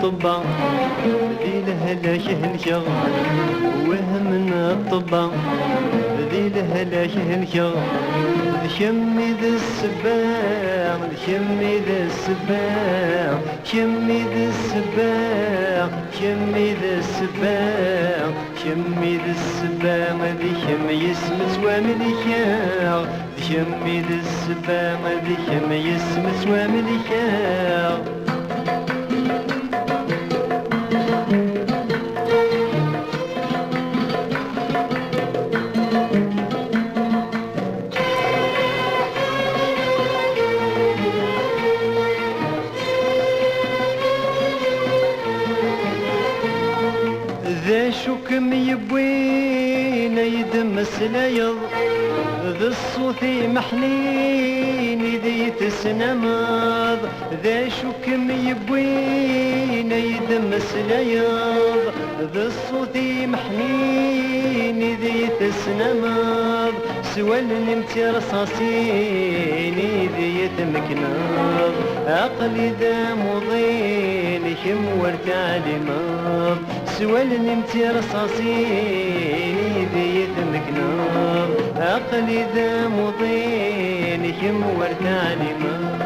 الطبا ذي الهلاك هلكا وهم الطبا ذي الهلاك هلكا شمي ذا السباع شمي ذا السباع شمي ذا السباع شمي ذا السباع شمي ذا السباع ذي شم يسمس وملكا شمي ذا السباع ذي شم يسمس وملكا ذا شكم يبوين يدمس ليض ذا الصوت محنين ذي تسنمض ذا شكم يبوين يدمس ليض ذا الصوت محنين ذي تسنمض سوى النمت رصاصين ذي تمكنض عقلي ذا مضين كم ورتع لمض سوى النمت رصاصين ذي تمكنض عقلي ذا مضين كم ورتع لمض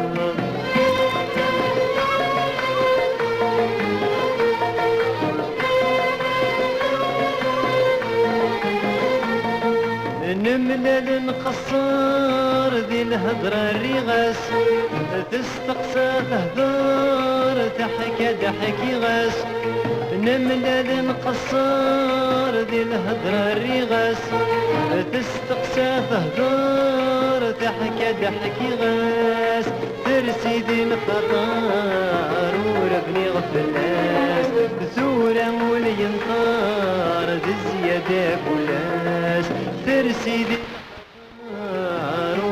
نملل نقصر ذي الهضرة الرغاس تستقصى تهدر تحكى ضحكي غاس نملل نقصر ذي الهضرة الرغاس تستقصى تهدر تحكى ضحكي غاس ترسي ذي الخطر وربني غفلاس ثورة والينطار ذي الزيادة كلاس ترسي ذي الخطر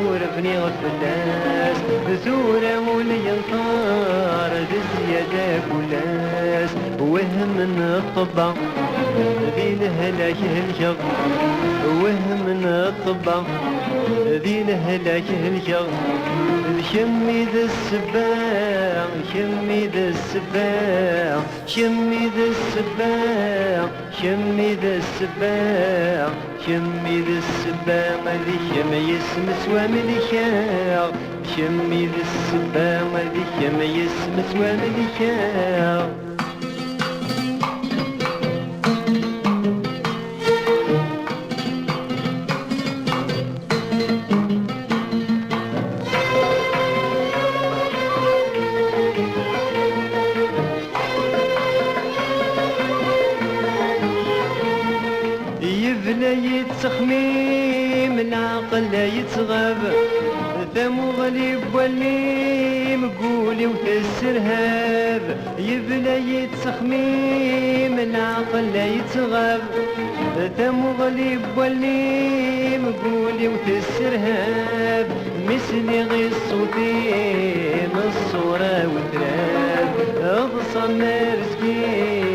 وربني غفلاس ثورة والينطار ذي الزيادة كلاس وهم الطبا ذي الهلاك هلكا وهم الطبا ذي الهلاك هلكا شمي ذا السباع شمي ذا السباع شمي ذا السباع شمي ذا السباع شمي ذا السباع ذي شم يسمس وملكا شمي ذا السباع ذي شم يسمس وملكا يبنى يتخميم العقل لا يتغاب ذا مغلب واللي مقولي وتسرهاب يبنى يتخميم العقل لا يتغاب ذا مغلب واللي مقولي وتسرهاب مثلي غير صوتي من الصورة وتراب اغصن رزقي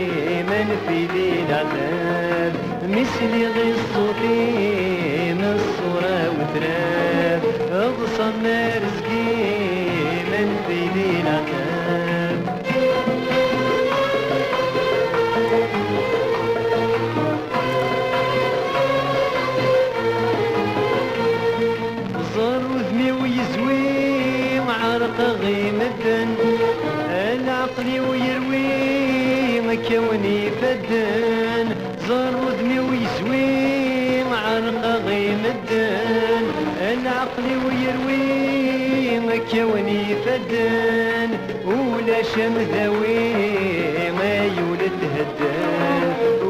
من في ليل عذاب مثلي غير صوتي من الصورة وتراب اغصن رزقي من في ليل عذاب زر وذمي ويزوي وعرق غيمدن العقل ويروي كوني فدن زر وذمي ويزوي عرق غيمدن العقل ويروي كوني فدن ولا شم ذوي ما يولد هدان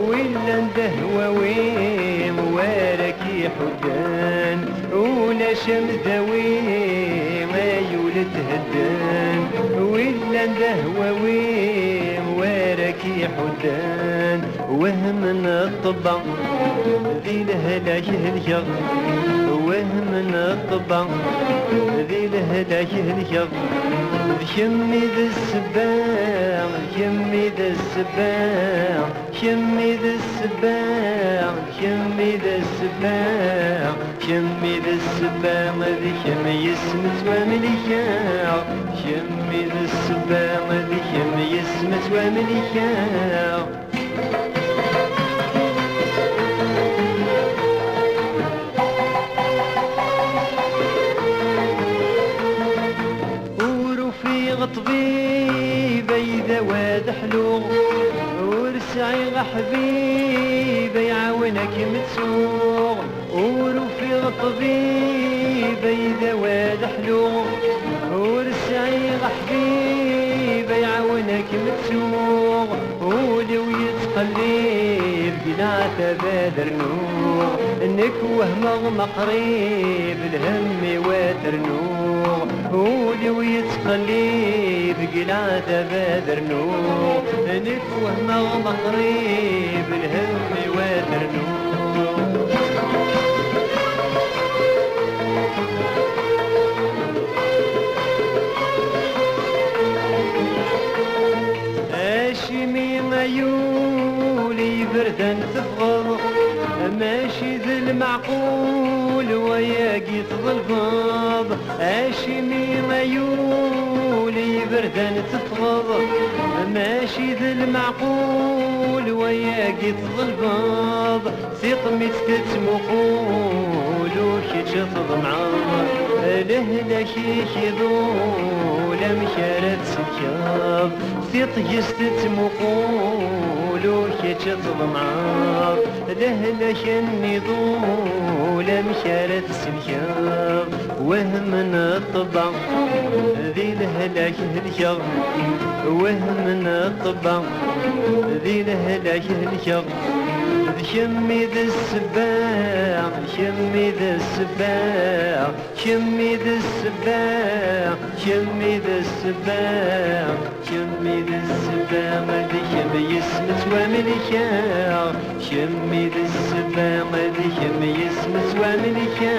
ولا ندهوي مواركي حدان ولا شم ذوي ما يولد هدان ولا ندهوي مواركي حدان وهم الطبا ذي الهلاك هلكا وهم الطبا ذي الهلاك هلكا شمي ذا السباع شمي ذا السباع شمي ذا السباع شمي ذا السباع شمي ذا السباع ذي شم يسمس وملكا شمي ذا السباع ذي شم يسمس وملكا. ورفيق طبيب إذا واد حلو، ورسعي حبيب يعاونك متسوق. ورفيق طبيب إذا واد حلو، ورسعي حبيب يعاونك متسوق. ولو يتقلب قناعته بادر نور، انك وهم مقريب الهم واتر نور. ولو يتقلب قناعته بادر نور، انك وهم مقريب الهم واتر نور. هاشمي ميولي بردا تفضل، ماشي ذي المعقول وياقي تظلفض. هاشمي ميولي بردا تفضل، ماشي ذي المعقول وياقي تظلفض. سيطمت تتمقول وكي تضمعض، لهلك يخذول مشارة سكاب. سيطيس تتمقول وكي تضمعض، لهلك النضول مشارة سكاب. وهم الطبع ذي الهلاك الكظ، وهم الطبع ذي الهلاك الكظ. شمي ذا السباع، شمي ذا السباع، شمي ذا السباع، شمي ذا السباع، شمي ذا السباع. ذي شمي يسمت وملكا، شمي ذا السباع ذي شمي يسمت وملكا.